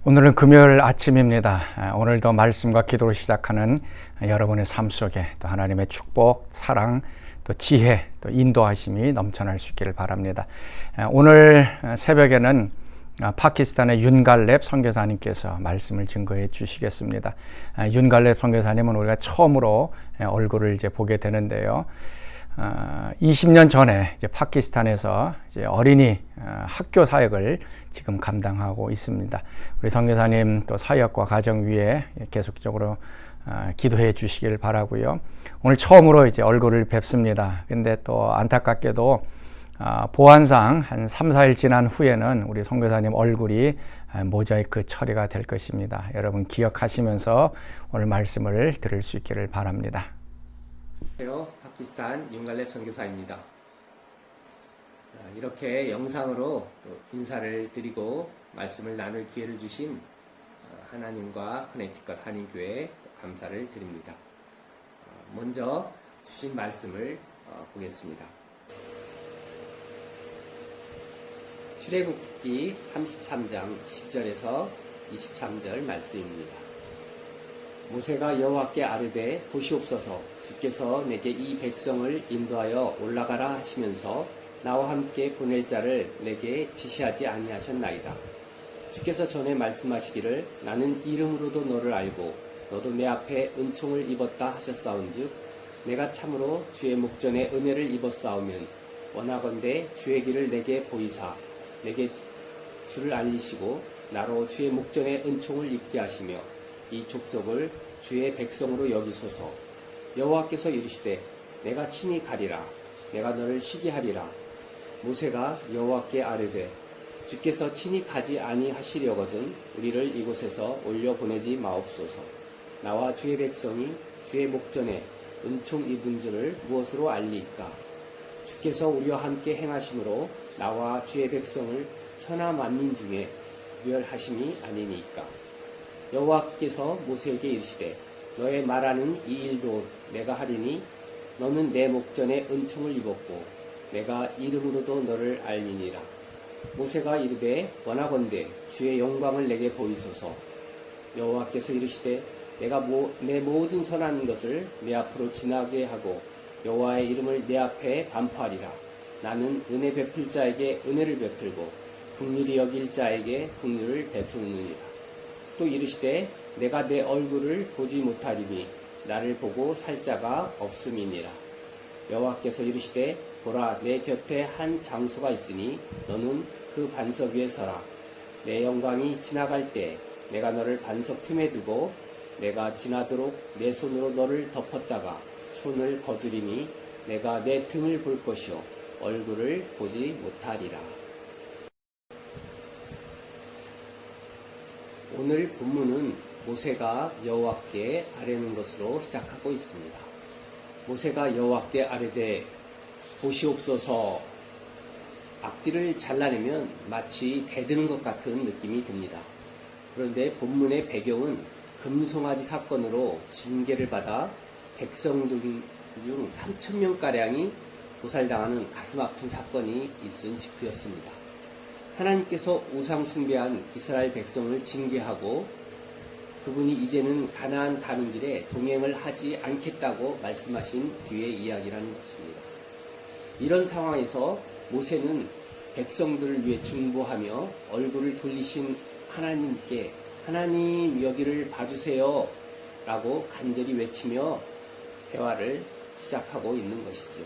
오늘은 금요일 아침입니다. 오늘도 말씀과 기도로 시작하는 여러분의 삶 속에 또 하나님의 축복, 사랑, 또 지혜, 또 인도하심이 넘쳐날 수 있기를 바랍니다. 오늘 새벽에는 파키스탄의 윤갈렙 선교사님께서 말씀을 증거해 주시겠습니다. 윤갈렙 선교사님은 우리가 처음으로 얼굴을 이제 보게 되는데요. 20년 전에 이제 파키스탄에서 이제 어린이 학교 사역을 지금 감당하고 있습니다. 우리 선교사님 또 사역과 가정 위에 계속적으로 기도해 주시길 바라고요. 오늘 처음으로 이제 얼굴을 뵙습니다. 근데 또 안타깝게도 보안상 한 3, 4일 지난 후에는 우리 선교사님 얼굴이 모자이크 처리가 될 것입니다. 여러분 기억하시면서 오늘 말씀을 들을 수 있기를 바랍니다. 안녕하세요. 파키스탄 윤갈렙 선교사입니다. 이렇게 영상으로 또 인사를 드리고 말씀을 나눌 기회를 주신 하나님과 커넥티컷 한인교회 감사를 드립니다. 먼저 주신 말씀을 보겠습니다. 출애굽기 33장 10절에서 23절 말씀입니다. 모세가 여호와께 아뢰되 보시옵소서 주께서 내게 이 백성을 인도하여 올라가라 하시면서 나와 함께 보낼 자를 내게 지시하지 아니하셨나이다. 주께서 전에 말씀하시기를 나는 이름으로도 너를 알고 너도 내 앞에 은총을 입었다 하셨사온즉 내가 참으로 주의 목전에 은혜를 입었사오면 원하건대 주의 길을 내게 보이사 내게 주를 알리시고 나로 주의 목전에 은총을 입게 하시며 이 족속을 주의 백성으로 여기소서. 여호와께서 이르시되 내가 친히 가리라. 내가 너를 쉬게 하리라. 모세가 여호와께 아뢰되 주께서 친히 가지 아니하시려거든 우리를 이곳에서 올려 보내지 마옵소서. 나와 주의 백성이 주의 목전에 은총 입은 줄을 무엇으로 알리이까? 주께서 우리와 함께 행하심으로 나와 주의 백성을 천하 만민 중에 구별하심이 아니니까. 여호와께서 모세에게 이르시되 너의 말하는 이 일도 내가 하리니 너는 내 목전에 은총을 입었고 내가 이름으로도 너를 알미니라. 모세가 이르되 원하건대 주의 영광을 내게 보이소서. 여호와께서 이르시되 내가 내 모든 선한 것을 내 앞으로 지나게 하고 여호와의 이름을 내 앞에 반포하리라. 나는 은혜 베풀 자에게 은혜를 베풀고 긍휼히 여길 자에게 긍휼을 베푸느니라. 또 이르시되 내가 내 얼굴을 보지 못하리니 나를 보고 살 자가 없음이니라. 여호와께서 이르시되 보라 내 곁에 한 장소가 있으니 너는 그 반석 위에 서라. 내 영광이 지나갈 때 내가 너를 반석 틈에 두고 내가 지나도록 내 손으로 너를 덮었다가 손을 거두리니 내가 내 등을 볼 것이요 얼굴을 보지 못하리라. 오늘 본문은 모세가 여호와께 아뢰는 것으로 시작하고 있습니다. 모세가 여호와께 아뢰되 보시옵소서. 앞뒤를 잘라내면 마치 대드는 것 같은 느낌이 듭니다. 그런데 본문의 배경은 금송아지 사건으로 징계를 받아 백성들 중 3,000명가량이 도살당하는 가슴 아픈 사건이 있은 직후였습니다. 하나님께서 우상 숭배한 이스라엘 백성을 징계하고 그분이 이제는 가나안 가는 길에 동행을 하지 않겠다고 말씀하신 뒤의 이야기라는 것입니다. 이런 상황에서 모세는 백성들을 위해 중보하며 얼굴을 돌리신 하나님께 하나님 여기를 봐주세요 라고 간절히 외치며 대화를 시작하고 있는 것이죠.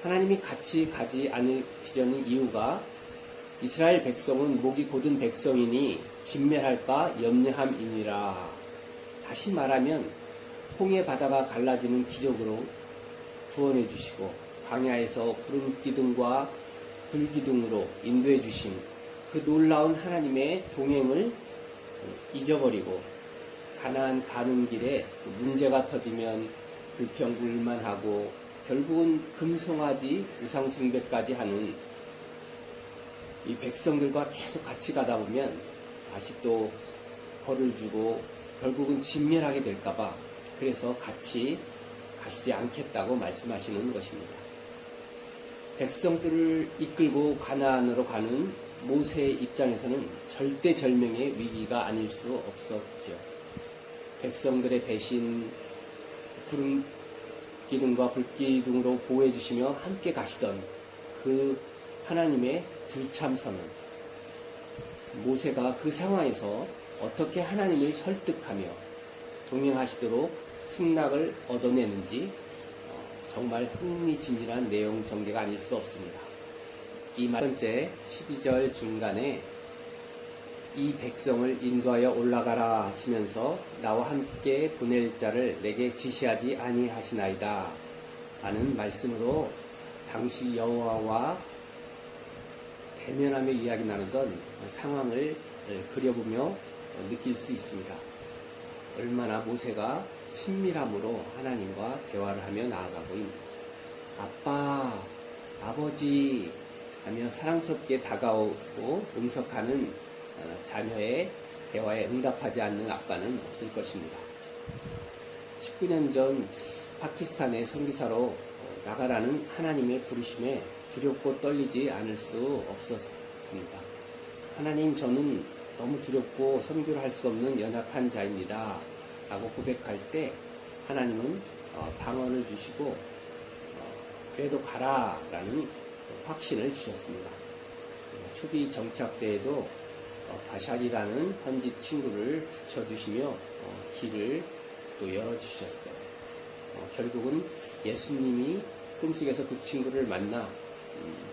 하나님이 같이 가지 않으시려는 이유가 이스라엘 백성은 목이 곧은 백성이니 진멸할까 염려함이니라. 다시 말하면 홍해 바다가 갈라지는 기적으로 구원해 주시고 광야에서 구름 기둥과 불 기둥으로 인도해 주신 그 놀라운 하나님의 동행을 잊어버리고 가나안 가는 길에 문제가 터지면 불평불만하고 결국은 금송아지 우상숭배까지 하는 이 백성들과 계속 같이 가다 보면 다시 또 벌을 주고 결국은 진멸하게 될까봐 그래서 같이 가시지 않겠다고 말씀하시는 것입니다. 백성들을 이끌고 가나안으로 가는 모세의 입장에서는 절대절명의 위기가 아닐 수 없었죠. 백성들의 배신, 구름 기둥과 불기둥으로 보호해 주시며 함께 가시던 그 하나님의 불참선언, 모세가 그 상황에서 어떻게 하나님을 설득하며 동행하시도록 승낙을 얻어내는지 정말 흥미진진한 내용 전개가 아닐 수 없습니다. 이 번째 12절 중간에 이 백성을 인도하여 올라가라 하시면서 나와 함께 보낼 자를 내게 지시하지 아니하시나이다 라는 말씀으로 당시 여호와와 대면하며 이야기 나누던 상황을 그려보며 느낄 수 있습니다. 얼마나 모세가 친밀함으로 하나님과 대화를 하며 나아가고 있는지, 아빠, 아버지 하며 사랑스럽게 다가오고 응석하는 자녀의 대화에 응답하지 않는 아빠는 없을 것입니다. 19년 전 파키스탄의 선교사로 나가라는 하나님의 부르심에 두렵고 떨리지 않을 수 없었습니다. 하나님, 저는 너무 두렵고 선교를 할 수 없는 연약한 자입니다 라고 고백할 때 하나님은 방언을 주시고 그래도 가라 라는 확신을 주셨습니다. 초기 정착 때에도 바샬이라는 현지 친구를 붙여주시며 길을 또 열어주셨어요. 결국은 예수님이 꿈속에서 그 친구를 만나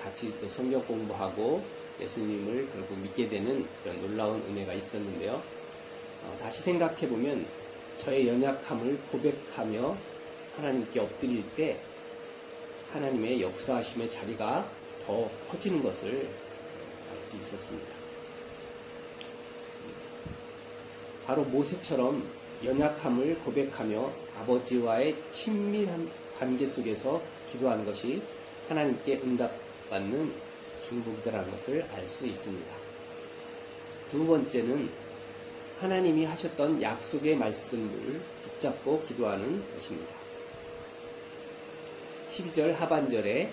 같이 또 성경 공부하고 예수님을 결국 믿게 되는 그런 놀라운 은혜가 있었는데요. 다시 생각해보면 저의 연약함을 고백하며 하나님께 엎드릴 때 하나님의 역사하심의 자리가 더 커지는 것을 알 수 있었습니다. 바로 모세처럼 연약함을 고백하며 아버지와의 친밀한 관계 속에서 기도하는 것이 하나님께 응답받는 중보기도라는 것을 알 수 있습니다. 두 번째는 하나님이 하셨던 약속의 말씀을 붙잡고 기도하는 것입니다. 12절 하반절에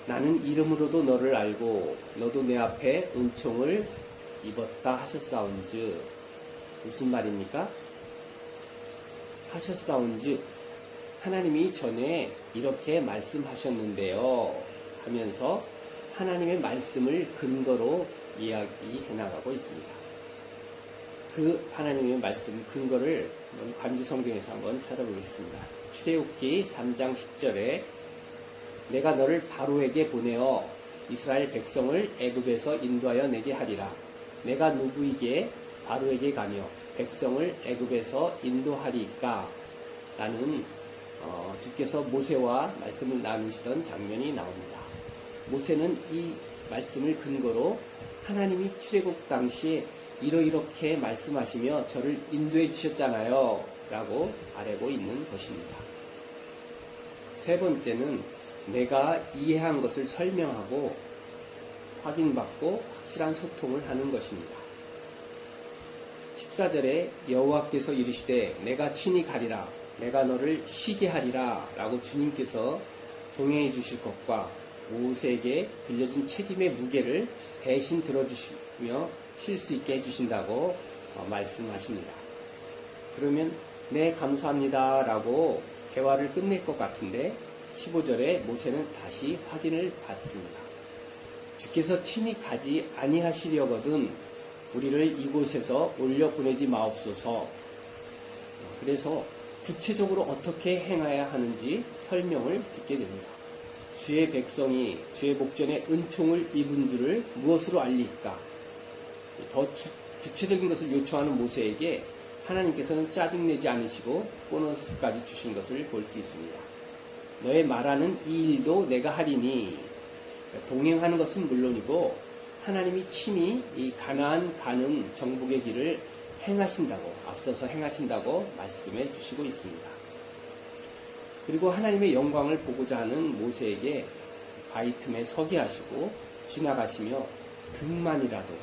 나는 이름으로도 너를 알고 너도 내 앞에 은총을 입었다 하셨사온즉, 무슨 말입니까? 하셨사온즉 하나님이 전에 이렇게 말씀하셨는데요 하면서 하나님의 말씀을 근거로 이야기해 나가고 있습니다. 그 하나님의 말씀 근거를 관주 성경에서 한번 찾아보겠습니다. 출애굽기 3장 10절에 내가 너를 바로에게 보내어 이스라엘 백성을 애굽에서 인도하여 내게 하리라. 내가 누구에게 바로에게 가며 백성을 애굽에서 인도하리까? 라는 주께서 모세와 말씀을 나누시던 장면이 나옵니다. 모세는 이 말씀을 근거로 하나님이 출애굽 당시에 이렇게 말씀하시며 저를 인도해 주셨잖아요 라고 아뢰고 있는 것입니다. 세 번째는 내가 이해한 것을 설명하고 확인받고 확실한 소통을 하는 것입니다. 14절에 여호와께서 이르시되 내가 친히 가리라, 내가 너를 쉬게 하리라 라고 주님께서 동행해 주실 것과 모세에게 들려준 책임의 무게를 대신 들어주시며 쉴 수 있게 해주신다고 말씀하십니다. 그러면 네 감사합니다 라고 대화를 끝낼 것 같은데 15절에 모세는 다시 확인을 받습니다. 주께서 친히 가지 아니하시려거든 우리를 이곳에서 올려 보내지 마옵소서. 그래서 구체적으로 어떻게 행해야 하는지 설명을 듣게 됩니다. 주의 백성이 주의 목전에 은총을 입은 줄을 무엇으로 알릴까? 더 구체적인 것을 요청하는 모세에게 하나님께서는 짜증내지 않으시고 보너스까지 주신 것을 볼 수 있습니다. 너의 말하는 이 일도 내가 하리니, 동행하는 것은 물론이고 하나님이 친히 이 가나안 가는 정복의 길을 행하신다고, 앞서서 행하신다고 말씀해 주시고 있습니다. 그리고 하나님의 영광을 보고자 하는 모세에게 바위 틈에 서게 하시고 지나가시며 등만이라도,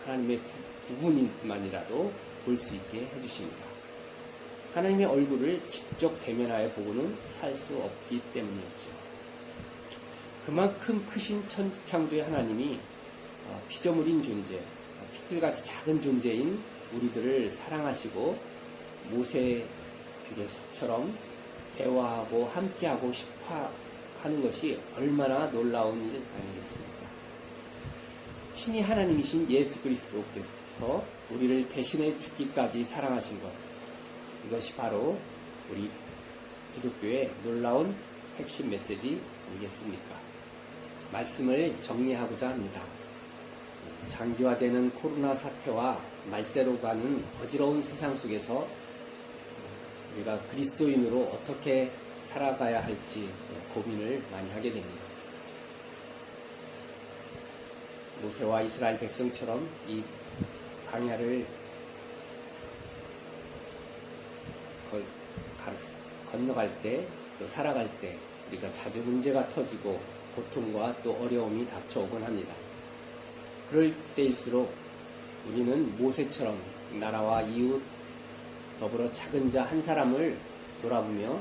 하나님의 부분만이라도 볼 수 있게 해주십니다. 하나님의 얼굴을 직접 대면하여 보고는 살 수 없기 때문이었죠. 그만큼 크신 천지창조의 하나님이 피조물인 존재, 피들같이 작은 존재인 우리들을 사랑하시고 모세에게처럼 대화하고 함께하고 싶어 하는 것이 얼마나 놀라운 일 아니겠습니까? 친히 하나님이신 예수 그리스도께서 우리를 대신해 죽기까지 사랑하신 것, 이것이 바로 우리 기독교의 놀라운 핵심 메시지 아니겠습니까? 말씀을 정리하고자 합니다. 장기화되는 코로나 사태와 말세로 가는 어지러운 세상 속에서 우리가 그리스도인으로 어떻게 살아가야 할지 고민을 많이 하게 됩니다. 모세와 이스라엘 백성처럼 이 광야를 건너갈 때, 또 살아갈 때 우리가 자주 문제가 터지고 고통과 또 어려움이 닥쳐오곤 합니다. 그럴 때일수록 우리는 모세처럼 나라와 이웃 더불어 작은 자 한 사람을 돌아보며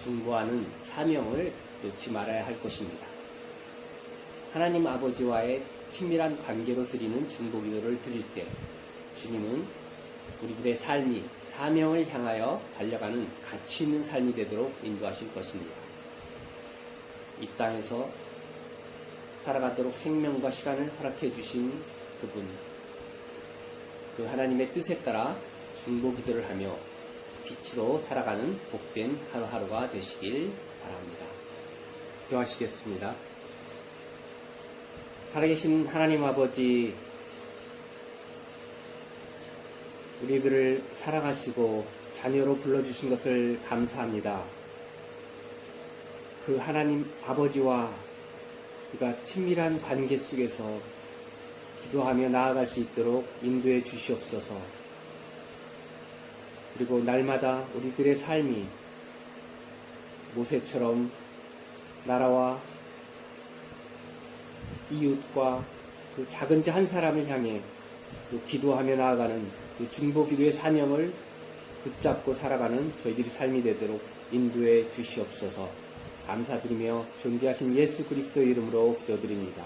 중보하는 사명을 놓지 말아야 할 것입니다. 하나님 아버지와의 친밀한 관계로 드리는 중보기도를 드릴 때 주님은 우리들의 삶이 사명을 향하여 달려가는 가치 있는 삶이 되도록 인도하실 것입니다. 이 땅에서 살아가도록 생명과 시간을 허락해 주신 그분, 그 하나님의 뜻에 따라 중보기도를 하며 빛으로 살아가는 복된 하루하루가 되시길 바랍니다. 기도하시겠습니다. 살아계신 하나님 아버지, 우리들을 사랑하시고 자녀로 불러주신 것을 감사합니다. 그 하나님 아버지와 우리가 친밀한 관계 속에서 기도하며 나아갈 수 있도록 인도해 주시옵소서. 그리고 날마다 우리들의 삶이 모세처럼 나라와 이웃과 그 작은 자 한 사람을 향해 또 기도하며 나아가는 그 중보기도의 사명을 붙잡고 살아가는 저희들의 삶이 되도록 인도해 주시옵소서. 감사드리며 존귀하신 예수 그리스도의 이름으로 기도드립니다.